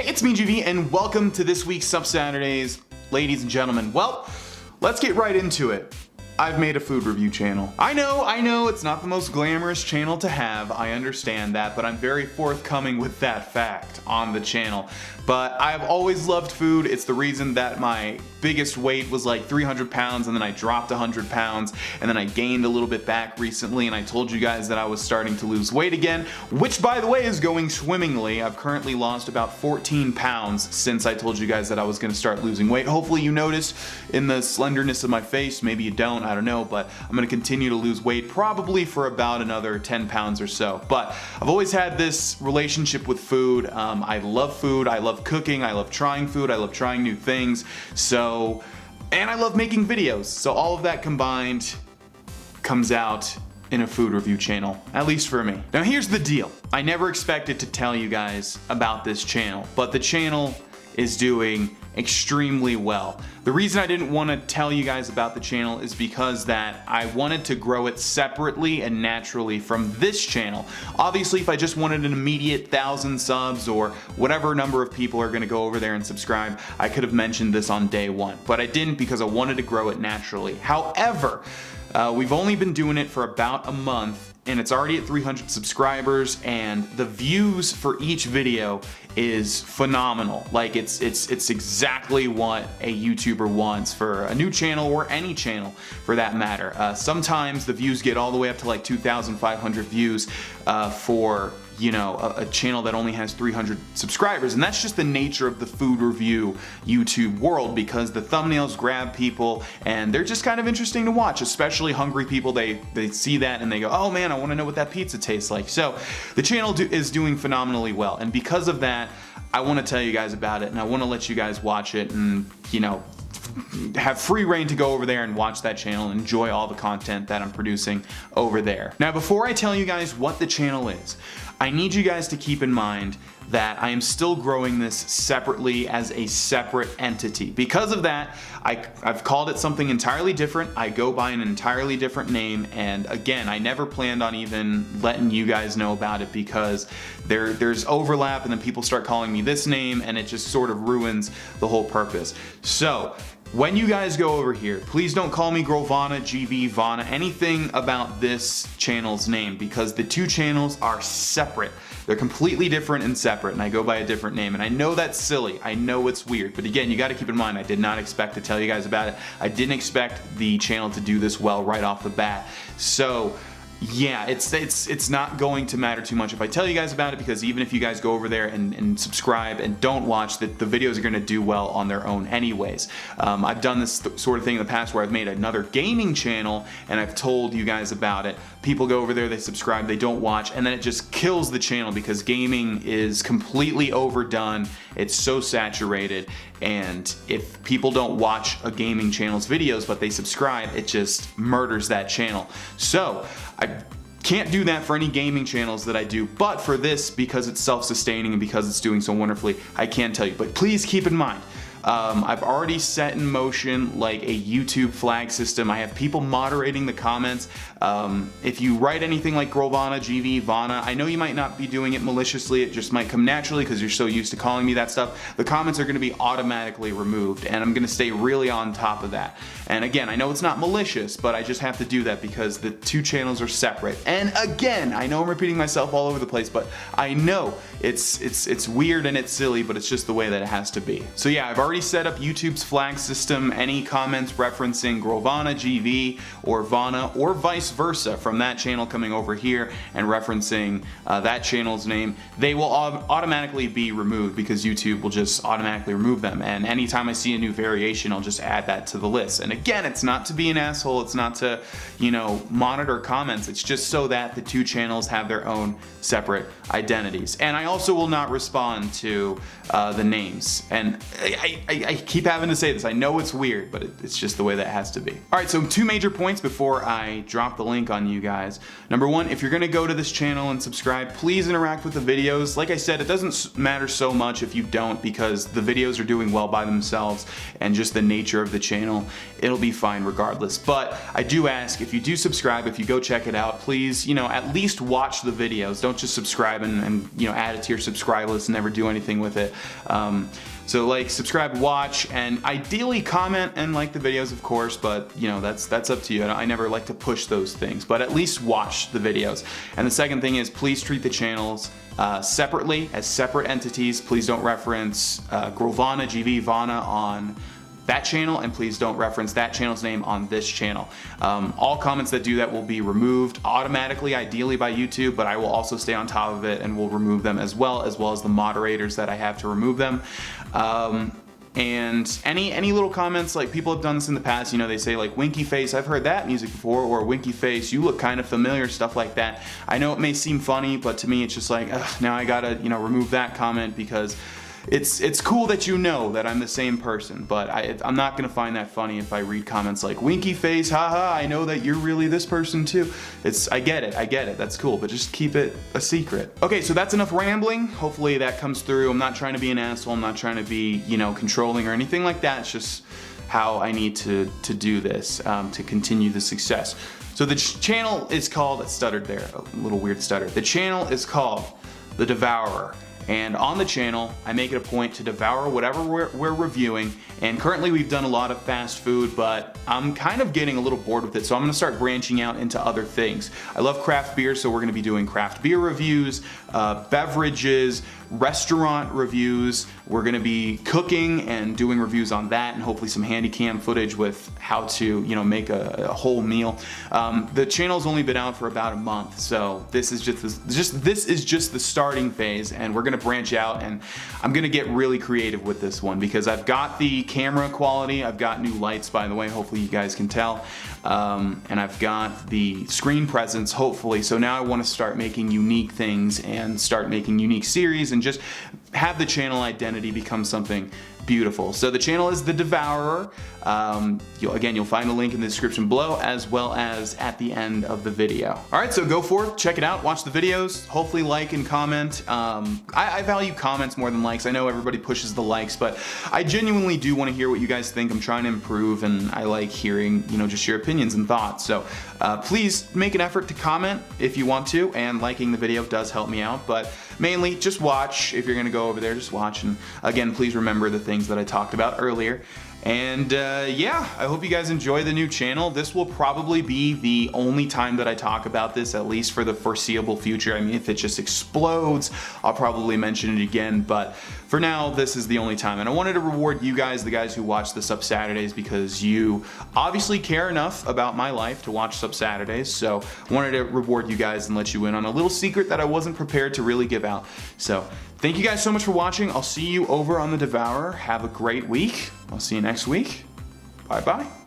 Hey, it's me, GV, and welcome to this week's Sup Saturdays, ladies and gentlemen. Well, let's get right into it. I've made a food review channel. I know, it's not the most glamorous channel to have, I understand that, but I'm very forthcoming with that fact on the channel. But I've always loved food. It's the reason that my biggest weight was like 300 pounds and then I dropped 100 pounds and then I gained a little bit back recently, and I told you guys that I was starting to lose weight again, which by the way is going swimmingly. I've currently lost about 14 pounds since I told you guys that I was gonna start losing weight. Hopefully you notice in the slenderness of my face, maybe you don't, I don't know, but I'm gonna continue to lose weight probably for about another 10 pounds or so. But I've always had this relationship with food. I love food, I love cooking, I love trying food, I love trying new things, and I love making videos. So all of that combined comes out in a food review channel, at least for me. Now here's the deal. I never expected to tell you guys about this channel, but the channel is doing extremely well. The reason I didn't want to tell you guys about the channel is because that I wanted to grow it separately and naturally from this channel. Obviously, if I just wanted an immediate 1,000 subs or whatever number of people are going to go over there and subscribe, I could have mentioned this on day one, but I didn't because I wanted to grow it naturally. However, we've only been doing it for about a month and it's already at 300 subscribers, and the views for each video is phenomenal. Like it's exactly what a YouTuber wants for a new channel, or any channel for that matter. Sometimes the views get all the way up to like 2,500 views for, you know, a channel that only has 300 subscribers, and that's just the nature of the food review YouTube world, because the thumbnails grab people and they're just kind of interesting to watch, especially hungry people. They see that and they go, oh man, I want to know what that pizza tastes like. So the channel is doing phenomenally well, and because of that, I want to tell you guys about it, and I want to let you guys watch it and, you know, have free reign to go over there and watch that channel and enjoy all the content that I'm producing over there. Now, before I tell you guys what the channel is, I need you guys to keep in mind that I am still growing this separately as a separate entity. Because of that, I've called it something entirely different. I go by an entirely different name, and again, I never planned on even letting you guys know about it because there's overlap, and then people start calling me this name and it just sort of ruins the whole purpose. So when you guys go over here, please don't call me Grohlvana, GV, Vana, anything about this channel's name, because the two channels are separate. They're completely different and separate, and I go by a different name. And I know that's silly, I know it's weird, but again, you gotta keep in mind, I did not expect to tell you guys about it. I didn't expect the channel to do this well right off the bat. So yeah, it's not going to matter too much if I tell you guys about it, because even if you guys go over there and subscribe and don't watch, the videos are going to do well on their own anyways. I've done this sort of thing in the past where I've made another gaming channel and I've told you guys about it. People go over there, they subscribe, they don't watch, and then it just kills the channel because gaming is completely overdone. It's so saturated, and if people don't watch a gaming channel's videos but they subscribe, it just murders that channel. So I can't do that for any gaming channels that I do, but for this, because it's self-sustaining and because it's doing so wonderfully, I can tell you. But please keep in mind, I've already set in motion like a YouTube flag system. I have people moderating the comments. If you write anything like Grohlvana, GV, Vana, I know you might not be doing it maliciously, it just might come naturally because you're so used to calling me that stuff. The comments are going to be automatically removed, and I'm going to stay really on top of that. And again, I know it's not malicious, but I just have to do that because the two channels are separate. And again, I know I'm repeating myself all over the place, but I know it's weird and it's silly, but it's just the way that it has to be. So yeah, I've already set up YouTube's flag system. Any comments referencing Grohlvana, GV, or Vana, or vice versa from that channel coming over here and referencing that channel's name, they will automatically be removed because YouTube will just automatically remove them. And anytime I see a new variation, I'll just add that to the list. And again, it's not to be an asshole, it's not to, you know, monitor comments, it's just so that the two channels have their own separate identities. And I also will not respond to the names. And I keep having to say this. I know it's weird, but it's just the way that it has to be. All right, so 2 major points before I drop the link on you guys. Number 1, if you're gonna go to this channel and subscribe, please interact with the videos. Like I said, it doesn't matter so much if you don't, because the videos are doing well by themselves and just the nature of the channel, it'll be fine regardless. But I do ask, if you do subscribe, if you go check it out, please, you know, at least watch the videos. Don't just subscribe and you know, add it to your subscribe list and never do anything with it. So like, subscribe, watch, and ideally comment and like the videos, of course, but you know, that's up to you. I never like to push those things, but at least watch the videos. And the second thing is, please treat the channels separately, as separate entities. Please don't reference Grohlvana, Vana on that channel, and please don't reference that channel's name on this channel. All comments that do that will be removed automatically, ideally by YouTube, but I will also stay on top of it and will remove them as well as the moderators that I have to remove them. And any little comments, like people have done this in the past, you know, they say like, Winky Face, I've heard that music before, or Winky Face, you look kind of familiar, stuff like that. I know it may seem funny, but to me it's just like, ugh, now I gotta, you know, remove that comment, because it's cool that you know that I'm the same person, but I'm not gonna find that funny if I read comments like, Winky Face, haha, I know that you're really this person too. I get it, that's cool, but just keep it a secret. Okay, so that's enough rambling. Hopefully that comes through. I'm not trying to be an asshole, I'm not trying to be, you know, controlling or anything like that. It's just how I need to do this to continue the success. So the channel is called, I stuttered there, a little weird stutter. The channel is called The Devourer. And on the channel, I make it a point to devour whatever we're reviewing. And currently we've done a lot of fast food, but I'm kind of getting a little bored with it, so I'm gonna start branching out into other things. I love craft beer, so we're gonna be doing craft beer reviews, beverages, restaurant reviews. We're gonna be cooking and doing reviews on that, and hopefully some handy cam footage with how to, you know, make a whole meal. The channel's only been out for about a month, so this is just the starting phase, and we're gonna branch out, and I'm gonna get really creative with this one, because I've got the camera quality, I've got new lights, by the way, hopefully you guys can tell, and I've got the screen presence, hopefully. So now I want to start making unique things and start making unique series and just have the channel identity become something beautiful. So the channel is The Devourer. You'll find the link in the description below, as well as at the end of the video. All right, so go forth, check it out, watch the videos, hopefully like and comment. I value comments more than likes. I know everybody pushes the likes, but I genuinely do want to hear what you guys think. I'm trying to improve, and I like hearing, you know, just your opinions and thoughts. So please make an effort to comment if you want to, and liking the video does help me out, but mainly just watch. If you're gonna go over there, just watch. And again, please remember the things that I talked about earlier. And yeah, I hope you guys enjoy the new channel. This will probably be the only time that I talk about this, at least for the foreseeable future. I mean, if it just explodes, I'll probably mention it again, but for now, this is the only time. And I wanted to reward you guys, the guys who watch the Sub Saturdays, because you obviously care enough about my life to watch Sub Saturdays. So I wanted to reward you guys and let you in on a little secret that I wasn't prepared to really give out. So thank you guys so much for watching. I'll see you over on The Devourer. Have a great week. I'll see you next week. Bye-bye.